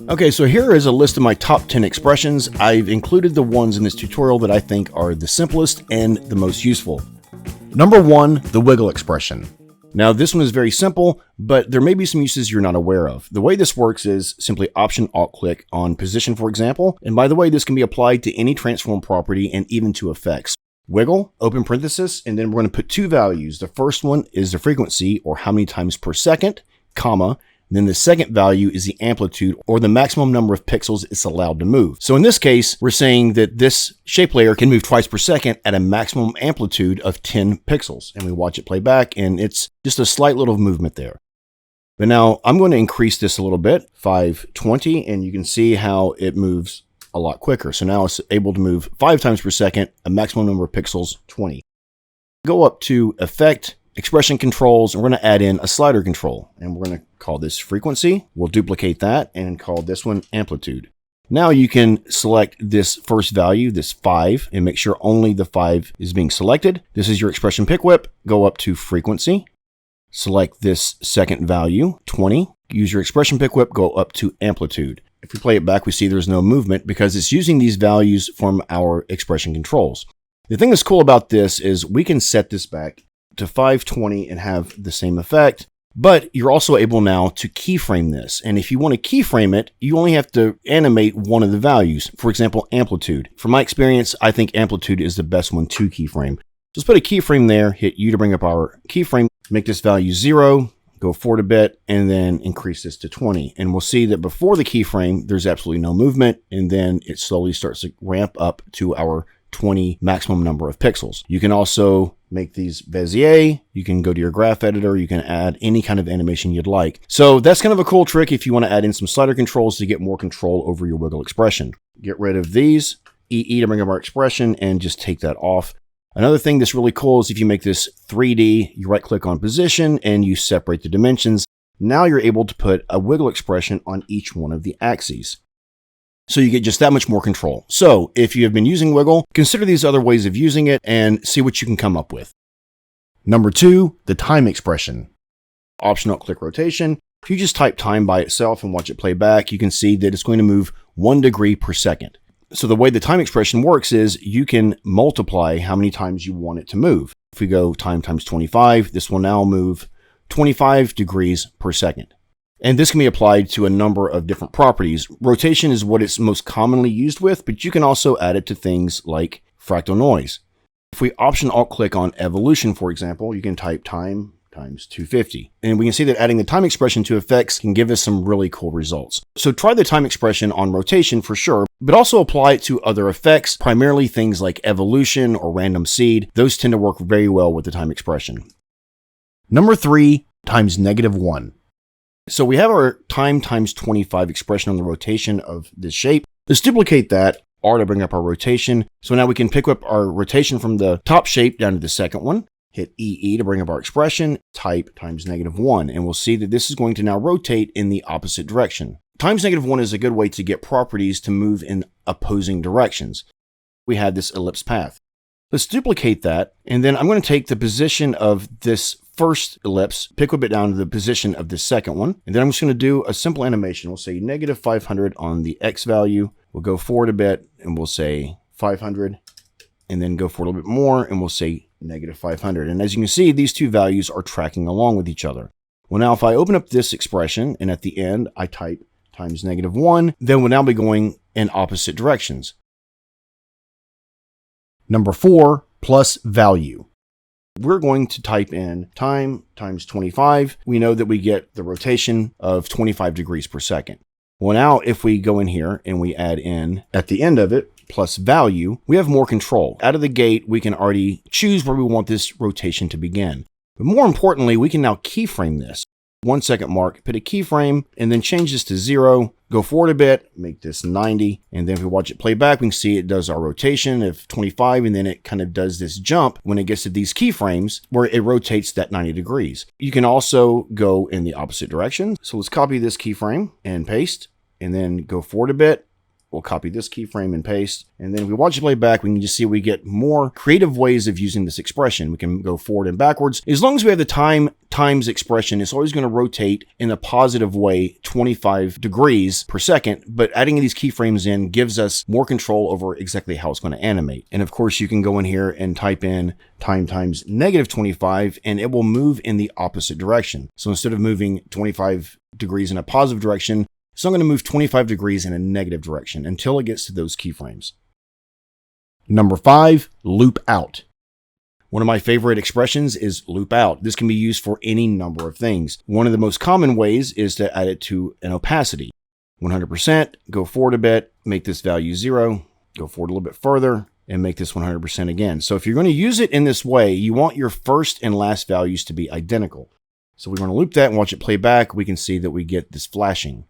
Okay, so here is a list of my top 10 expressions. I've included the ones in this tutorial that I think are the simplest and the most useful. Number 1, the wiggle expression. Now this one is very simple, but there may be some uses you're not aware of. The way this works is simply Option-Alt-Click on position, for example. And by the way, this can be applied to any transform property and even to effects. Wiggle, open parenthesis, and then we're going to put two values. The first one is the frequency, or how many times per second, comma. And then the second value is the amplitude, or the maximum number of pixels it's allowed to move. So in this case, we're saying that this shape layer can move twice per second at a maximum amplitude of 10 pixels. And we watch it play back, and it's just a slight little movement there. But now I'm going to increase this a little bit, 520, and you can see how it moves a lot quicker. So now it's able to move 5 times per second, a maximum number of pixels, 20. Go up to Effect, Expression Controls, and we're going to add in a slider control. And we're going to call this Frequency. We'll duplicate that and call this one Amplitude. Now you can select this first value, this 5, and make sure only the 5 is being selected. This is your expression pick whip. Go up to Frequency. Select this second value, 20. Use your expression pick whip, go up to Amplitude. If we play it back, we see there's no movement because it's using these values from our expression controls. The thing that's cool about this is we can set this back to 520 and have the same effect, but you're also able now to keyframe this. And if you want to keyframe it, you only have to animate one of the values. For example, amplitude. From my experience, I think amplitude is the best one to keyframe. Just put a keyframe there, hit U to bring up our keyframe, make this value 0, go forward a bit, and then increase this to 20. And we'll see that before the keyframe, there's absolutely no movement, and then it slowly starts to ramp up to our 20 maximum number of pixels. You can also make these Bezier, you can go to your graph editor, you can add any kind of animation you'd like. So that's kind of a cool trick if you want to add in some slider controls to get more control over your wiggle expression. Get rid of these, EE to bring up our expression, and just take that off. Another thing that's really cool is if you make this 3D, you right click on position and you separate the dimensions. Now you're able to put a wiggle expression on each one of the axes. So you get just that much more control. So if you have been using wiggle, consider these other ways of using it and see what you can come up with. Number 2, the time expression. Option-Alt-Click rotation. If you just type time by itself and watch it play back, you can see that it's going to move 1 degree per second. So the way the time expression works is you can multiply how many times you want it to move. If we go time times 25, this will now move 25 degrees per second. And this can be applied to a number of different properties. Rotation is what it's most commonly used with, but you can also add it to things like fractal noise. If we Option-Alt-Click on evolution, for example, you can type time times 250. And we can see that adding the time expression to effects can give us some really cool results. So try the time expression on rotation for sure, but also apply it to other effects, primarily things like evolution or random seed. Those tend to work very well with the time expression. Number 3, times -1. So we have our time times 25 expression on the rotation of this shape. Let's duplicate that, R to bring up our rotation. So now we can pick up our rotation from the top shape down to the second one, hit EE to bring up our expression, type times -1, and we'll see that this is going to now rotate in the opposite direction. Times -1 is a good way to get properties to move in opposing directions. We had this ellipse path. Let's duplicate that, and then I'm going to take the position of this first ellipse, pick whip it down to the position of the second one, and then I'm just going to do a simple animation. We'll say -500 on the X value. We'll go forward a bit, and we'll say 500, and then go forward a little bit more, and we'll say -500. And as you can see, these two values are tracking along with each other. Well, now if I open up this expression, and at the end, I type times -1, then we'll now be going in opposite directions. Number 4, plus value. We're going to type in time times 25. We know that we get the rotation of 25 degrees per second. Well, now if we go in here and we add in at the end of it, plus value, we have more control. Out of the gate, we can already choose where we want this rotation to begin. But more importantly, we can now keyframe this. 1 second mark, put a keyframe, and then change this to 0, go forward a bit, make this 90, and then if we watch it play back, we can see it does our rotation of 25, and then it kind of does this jump when it gets to these keyframes where it rotates that 90 degrees. You can also go in the opposite direction. So let's copy this keyframe and paste, and then go forward a bit. We'll copy this keyframe and paste. And then if we watch it play back, we can just see we get more creative ways of using this expression. We can go forward and backwards. As long as we have the time times expression, it's always going to rotate in a positive way 25 degrees per second, but adding these keyframes in gives us more control over exactly how it's going to animate. And of course, you can go in here and type in time times -25, and it will move in the opposite direction. So instead of moving 25 degrees in a positive direction, so I'm going to move 25 degrees in a negative direction until it gets to those keyframes. Number 5, loop out. One of my favorite expressions is loop out. This can be used for any number of things. One of the most common ways is to add it to an opacity. 100%, go forward a bit, make this value 0, go forward a little bit further, and make this 100% again. So if you're going to use it in this way, you want your first and last values to be identical. So we're going to loop that and watch it play back. We can see that we get this flashing.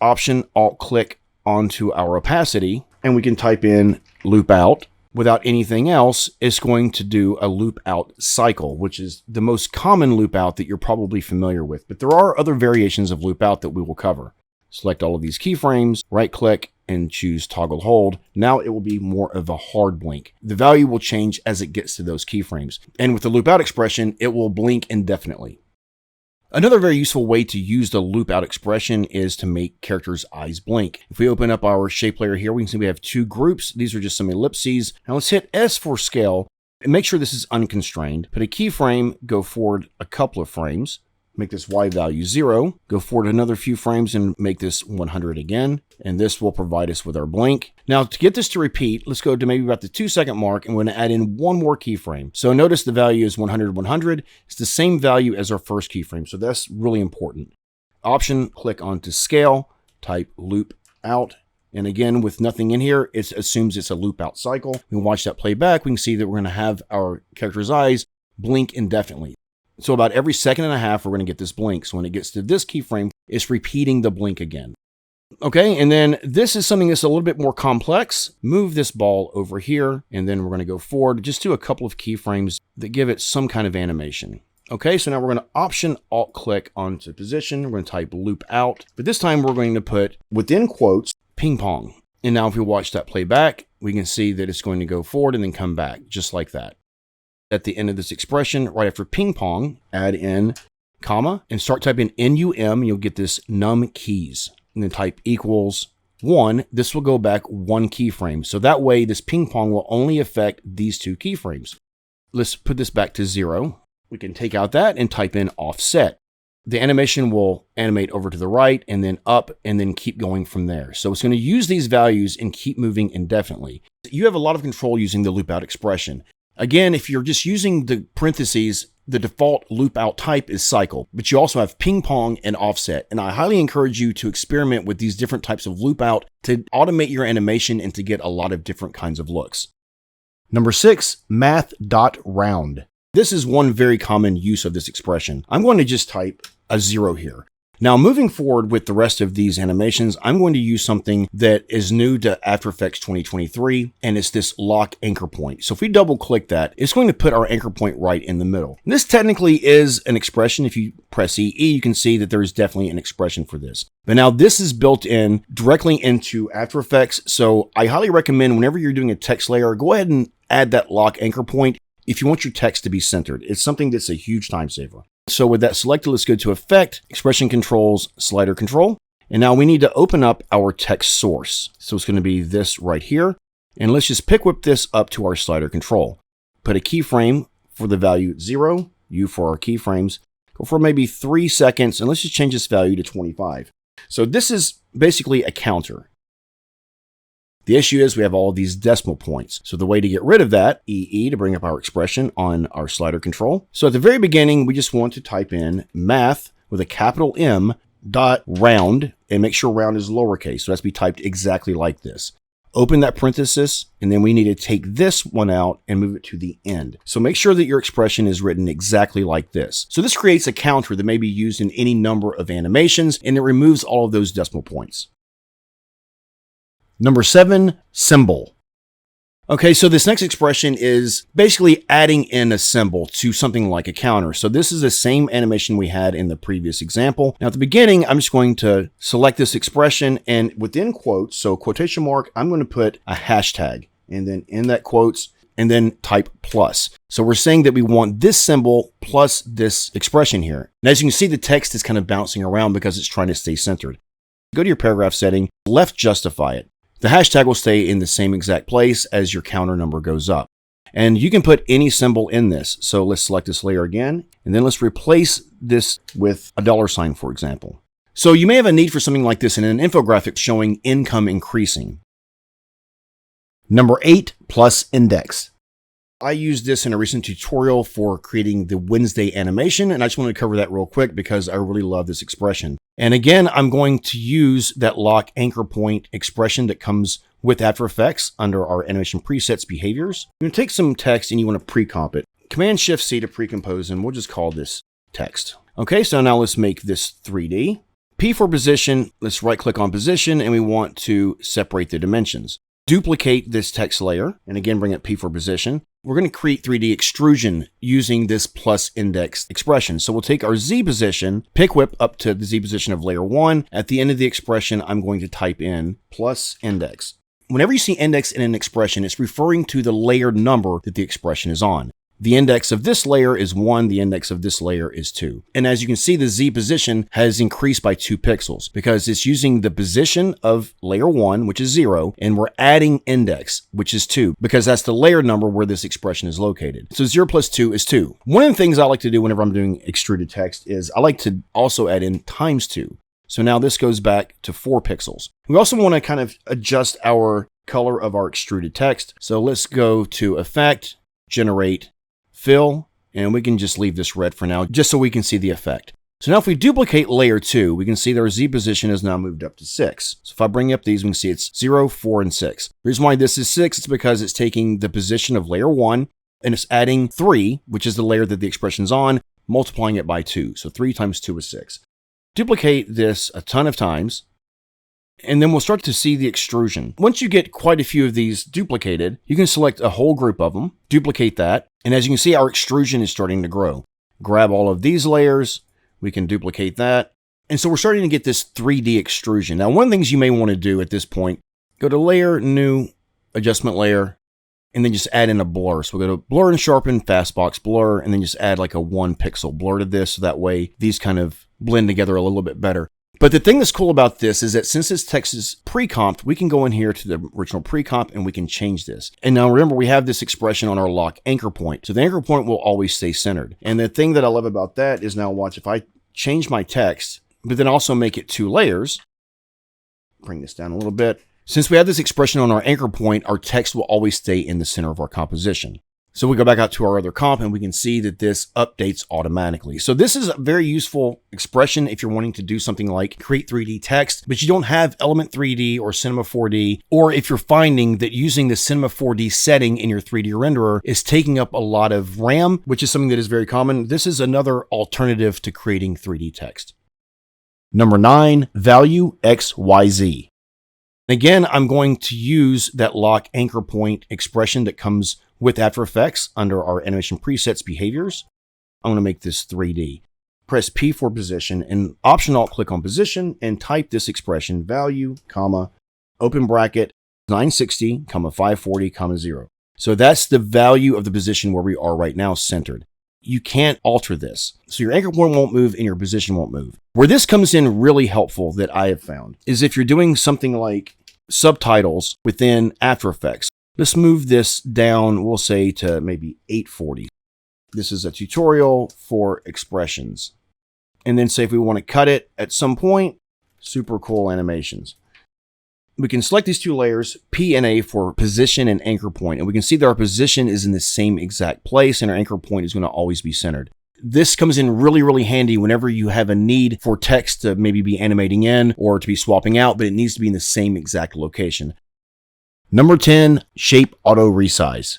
Option, Alt-click onto our opacity, and we can type in loop out. Without anything else, it's going to do a loop out cycle, which is the most common loop out that you're probably familiar with. But there are other variations of loop out that we will cover. Select all of these keyframes, right-click, and choose toggle hold. Now it will be more of a hard blink. The value will change as it gets to those keyframes. And with the loop out expression, it will blink indefinitely. Another very useful way to use the loop out expression is to make characters' eyes blink. If we open up our shape layer here, we can see we have two groups. These are just some ellipses. Now let's hit S for scale and make sure this is unconstrained. Put a keyframe, go forward a couple of frames, make this Y value 0, go forward another few frames and make this 100 again. And this will provide us with our blink. Now to get this to repeat, let's go to maybe about the 2-second mark and we're going to add in one more keyframe. So notice the value is 100, 100. It's the same value as our first keyframe. So that's really important. Option, click onto scale, type loop out. And again, with nothing in here, it assumes it's a loop out cycle. We can watch that play back. We can see that we're going to have our character's eyes blink indefinitely. So about every second and a half, we're going to get this blink. So when it gets to this keyframe, it's repeating the blink again. Okay, and then this is something that's a little bit more complex. Move this ball over here, and then we're going to go forward. Just do a couple of keyframes that give it some kind of animation. Okay, so now we're going to Option Alt click onto position. We're going to type loop out, but this time we're going to put within quotes ping pong. And now if we watch that play back, we can see that it's going to go forward and then come back just like that. At the end of this expression, right after ping pong, add in comma and start typing NUM. You'll get this num keys. And then type equals 1. This will go back one keyframe. So that way, this ping pong will only affect these two keyframes. Let's put this back to 0. We can take out that and type in offset. The animation will animate over to the right and then up and then keep going from there. So it's going to use these values and keep moving indefinitely. You have a lot of control using the loop out expression. Again, if you're just using the parentheses, the default loop out type is cycle, but you also have ping pong and offset. And I highly encourage you to experiment with these different types of loop out to automate your animation and to get a lot of different kinds of looks. Number 6, Math.round. This is one very common use of this expression. I'm going to just type a 0 here. Now, moving forward with the rest of these animations, I'm going to use something that is new to After Effects 2023, and it's this lock anchor point. So if we double click that, it's going to put our anchor point right in the middle. And this technically is an expression. If you press EE, you can see that there is definitely an expression for this. But now this is built in directly into After Effects. So I highly recommend whenever you're doing a text layer, go ahead and add that lock anchor point if you want your text to be centered. It's something that's a huge time saver. So with that selected, let's go to Effect, Expression Controls, Slider Control. And now we need to open up our text source. So it's going to be this right here. And let's just pick whip this up to our slider control. Put a keyframe for the value 0, U for our keyframes. Go for maybe 3 seconds, and let's just change this value to 25. So this is basically a counter. The issue is we have all these decimal points. So the way to get rid of that, EE to bring up our expression on our slider control. So at the very beginning, we just want to type in math with a capital M dot round and make sure round is lowercase. So it has to be typed exactly like this. Open that parenthesis, and then we need to take this one out and move it to the end. So make sure that your expression is written exactly like this. So this creates a counter that may be used in any number of animations, and it removes all of those decimal points. Number 7, symbol. Okay, so this next expression is basically adding in a symbol to something like a counter. So this is the same animation we had in the previous example. Now at the beginning, I'm just going to select this expression, and within quotes, so quotation mark, I'm going to put a hashtag, and then in that quotes, and then type plus. So we're saying that we want this symbol plus this expression here. And as you can see, the text is kind of bouncing around because it's trying to stay centered. Go to your paragraph setting, left justify it. The hashtag will stay in the same exact place as your counter number goes up. And you can put any symbol in this. So let's select this layer again, and then let's replace this with a $sign, for example. So you may have a need for something like this in an infographic showing income increasing. Number 8, plus index. I used this in a recent tutorial for creating the Wednesday animation, and I just want to cover that real quick because I really love this expression. And again, I'm going to use that lock anchor point expression that comes with After Effects under our animation presets behaviors. You're going to take some text and you want to pre-comp it. Command-Shift-C to pre-compose, and we'll just call this text. Okay, so now let's make this 3D. P for position, let's right-click on position, and we want to separate the dimensions. Duplicate this text layer, and again, bring up P for position. We're going to create 3D extrusion using this plus index expression. So we'll take our Z position, pick whip up to the Z position of layer 1. At the end of the expression, I'm going to type in plus index. Whenever you see index in an expression, it's referring to the layer number that the expression is on. The index of this layer is 1, the index of this layer is 2. And as you can see, the Z position has increased by 2 pixels because it's using the position of layer 1, which is 0, and we're adding index, which is 2, because that's the layer number where this expression is located. So 0 plus 2 is 2. One of the things I like to do whenever I'm doing extruded text is I like to also add in times 2. So now this goes back to 4 pixels. We also want to kind of adjust our color of our extruded text. So let's go to Effect, Generate, Fill, and we can just leave this red for now, just so we can see the effect. So now if we duplicate layer 2, we can see that our Z position is now moved up to 6. So if I bring up these, we can see it's 0, 4, and 6. The reason why this is 6 is because it's taking the position of layer 1, and it's adding 3, which is the layer that the expression's on, multiplying it by 2. So 3 times 2 is 6. Duplicate this a ton of times, and then we'll start to see the extrusion. Once you get quite a few of these duplicated, you can select a whole group of them, duplicate that, and as you can see, our extrusion is starting to grow. Grab all of these layers, we can duplicate that, and so we're starting to get this 3D extrusion. Now, one of the things you may want to do at this point, go to Layer, New, Adjustment Layer, and then just add in a blur. So we'll go to Blur and Sharpen, Fastbox Blur, and then just add like a 1 pixel blur to this, so that way these kind of blend together a little bit better. But the thing that's cool about this is that since this text is pre-comped, we can go in here to the original pre-comp and we can change this. And now remember, we have this expression on our lock anchor point. So the anchor point will always stay centered. And the thing that I love about that is now watch, if I change my text, but then also make it 2 layers, bring this down a little bit. Since we have this expression on our anchor point, our text will always stay in the center of our composition. So we go back out to our other comp and we can see that this updates automatically. So this is a very useful expression if you're wanting to do something like create 3D text, but you don't have Element 3D or Cinema 4D, or if you're finding that using the Cinema 4D setting in your 3D renderer is taking up a lot of RAM, which is something that is very common. This is another alternative to creating 3D text. Number 9, value XYZ. Again, I'm going to use that lock anchor point expression that comes with After Effects under our animation presets behaviors. I'm going to make this 3D. Press P for position and Option Alt click on position and type this expression value, comma, open bracket, 960, comma, 540, comma, 0. So that's the value of the position where we are right now centered. You can't alter this. So your anchor point won't move and your position won't move. Where this comes in really helpful that I have found is if you're doing something like subtitles within After Effects. Let's move this down, we'll say to maybe 840. This is a tutorial for expressions. And then say if we want to cut it at some point, super cool animations. We can select these 2 layers, P and A for position and anchor point. And we can see that our position is in the same exact place and our anchor point is going to always be centered. This comes in really, really handy whenever you have a need for text to maybe be animating in or to be swapping out, but it needs to be in the same exact location. Number 10, Shape Auto Resize.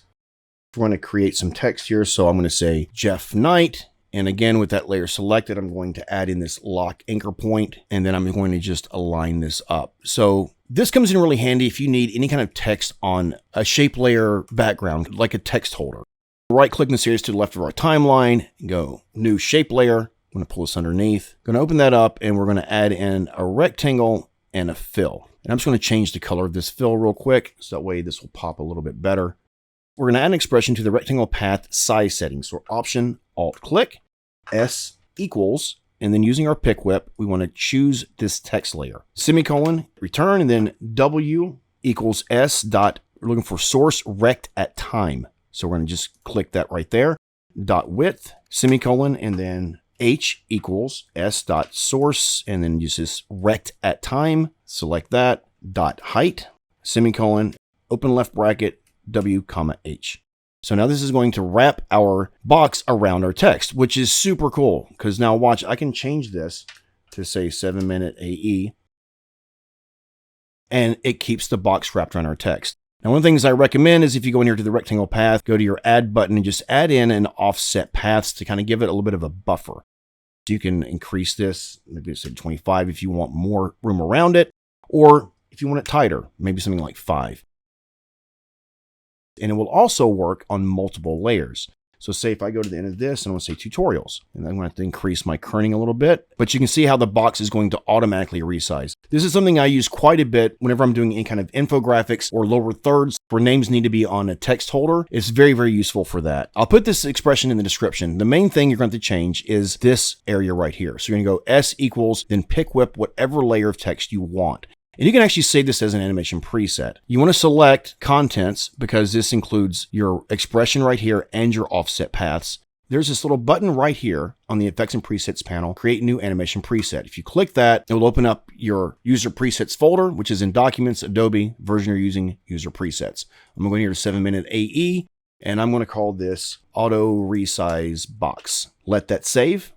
We're going to create some text here, so I'm going to say Jeff Knight. And again, with that layer selected, I'm going to add in this lock anchor point, and then I'm going to just align this up. So This comes in really handy if you need any kind of text on a shape layer background, like a text holder. Right click in the series to the left of our timeline, and go new shape layer. I'm going to pull this underneath. I'm going to open that up, and we're going to add in a rectangle and a fill. And I'm just going to change the color of this fill real quick, so that way this will pop a little bit better. We're going to add an expression to the rectangle path size settings. So Option Alt click, S equals, and then using our pick whip, we want to choose this text layer. Semicolon, return, and then W equals S dot, we're looking for sourceRectAtTime. So we're going to just click that right there. Dot width, semicolon, and then H equals S dot source, and then use this rect@time. Select that. Dot height, semicolon, open left bracket, W comma H. So now this is going to wrap our box around our text, which is super cool. Because now watch, I can change this to say 7-minute AE. And it keeps the box wrapped around our text. Now, one of the things I recommend is if you go in here to the rectangle path, go to your add button and just add in an offset paths to kind of give it a little bit of a buffer. So you can increase this, maybe say 25 if you want more room around it, or if you want it tighter, maybe something like 5. And it will also work on multiple layers. So say if I go to the end of this and I want to say tutorials, and I'm going to have to increase my kerning a little bit, but you can see how the box is going to automatically resize. This is something I use quite a bit whenever I'm doing any kind of infographics or lower thirds where names need to be on a text holder. It's very, very useful for that. I'll put this expression in the description. The main thing you're going to have to change is this area right here. So you're going to go S equals, then pick whip whatever layer of text you want. And you can actually save this as an animation preset. You want to select contents because this includes your expression right here and your offset paths. There's this little button right here on the effects and presets panel, create new animation preset. If you click that, it will open up your user presets folder, which is in documents, Adobe, version you're using, user presets. I'm going to go here to 7-minute AE, and I'm going to call this auto resize box. Let that save.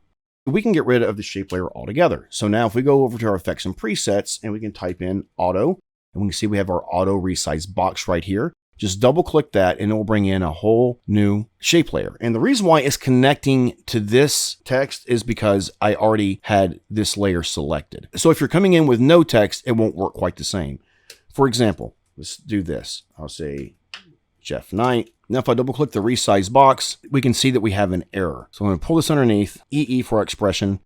We can get rid of the shape layer altogether. So now if we go over to our effects and presets and we can type in auto, and we can see we have our auto resize box right here. Just double click that and it will bring in a whole new shape layer. And the reason why it's connecting to this text is because I already had this layer selected. So if you're coming in with no text, it won't work quite the same. For example, let's do this. I'll say Jeff Knight. Now, if I double click the resize box, we can see that we have an error. So I'm going to pull this underneath, EE for our expression.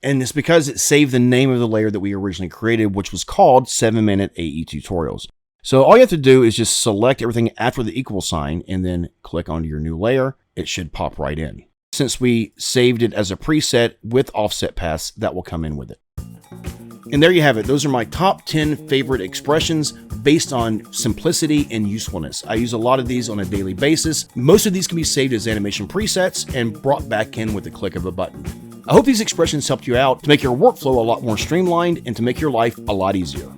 And it's because it saved the name of the layer that we originally created, which was called 7-minute AE tutorials. So all you have to do is just select everything after the equal sign and then click onto your new layer. It should pop right in. Since we saved it as a preset with offset paths, that will come in with it. And there you have it. Those are my top 10 favorite expressions based on simplicity and usefulness. I use a lot of these on a daily basis. Most of these can be saved as animation presets and brought back in with the click of a button. I hope these expressions helped you out to make your workflow a lot more streamlined and to make your life a lot easier.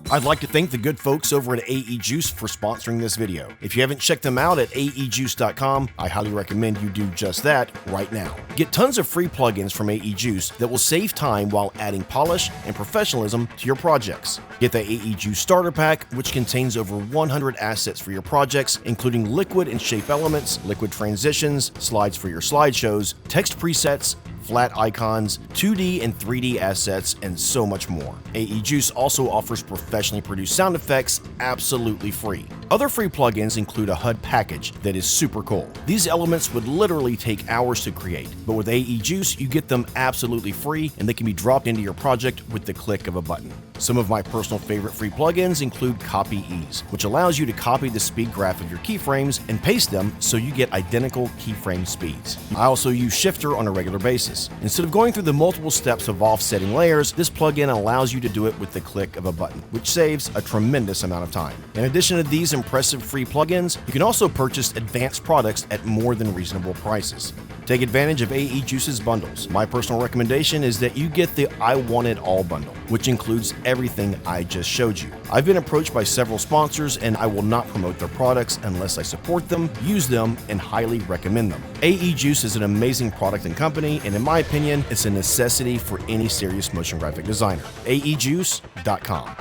I'd like to thank the good folks over at AE Juice for sponsoring this video. If you haven't checked them out at aejuice.com, I highly recommend you do just that right now. Get tons of free plugins from AE Juice that will save time while adding polish and professionalism to your projects. Get the AE Juice Starter Pack, which contains over 100 assets for your projects, including liquid and shape elements, liquid transitions, slides for your slideshows, text presets, flat icons, 2D and 3D assets, and so much more. AE Juice also offers professionally produced sound effects absolutely free. Other free plugins include a HUD package that is super cool. These elements would literally take hours to create, but with AE Juice, you get them absolutely free and they can be dropped into your project with the click of a button. Some of my personal favorite free plugins include Copy Ease, which allows you to copy the speed graph of your keyframes and paste them so you get identical keyframe speeds. I also use Shifter on a regular basis. Instead of going through the multiple steps of offsetting layers, this plugin allows you to do it with the click of a button, which saves a tremendous amount of time. In addition to these impressive free plugins, you can also purchase advanced products at more than reasonable prices. Take advantage of AE Juice's bundles. My personal recommendation is that you get the I Want It All bundle, which includes everything I just showed you. I've been approached by several sponsors and I will not promote their products unless I support them, use them, and highly recommend them. AE Juice is an amazing product and company, and in my opinion, it's a necessity for any serious motion graphic designer. aejuice.com.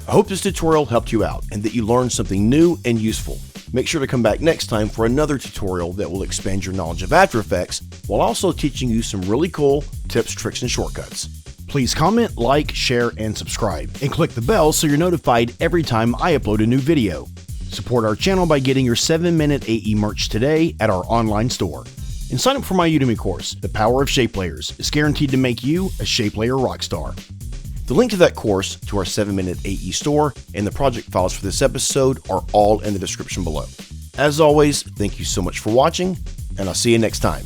I hope this tutorial helped you out and that you learned something new and useful. Make sure to come back next time for another tutorial that will expand your knowledge of After Effects while also teaching you some really cool tips, tricks, and shortcuts. Please comment, like, share, and subscribe, and click the bell so you're notified every time I upload a new video. Support our channel by getting your 7-minute AE merch today at our online store. And sign up for my Udemy course, The Power of Shape Layers, is guaranteed to make you a Shape Layer Rockstar. The link to that course, to our 7-minute AE store, and the project files for this episode are all in the description below. As always, thank you so much for watching, and I'll see you next time.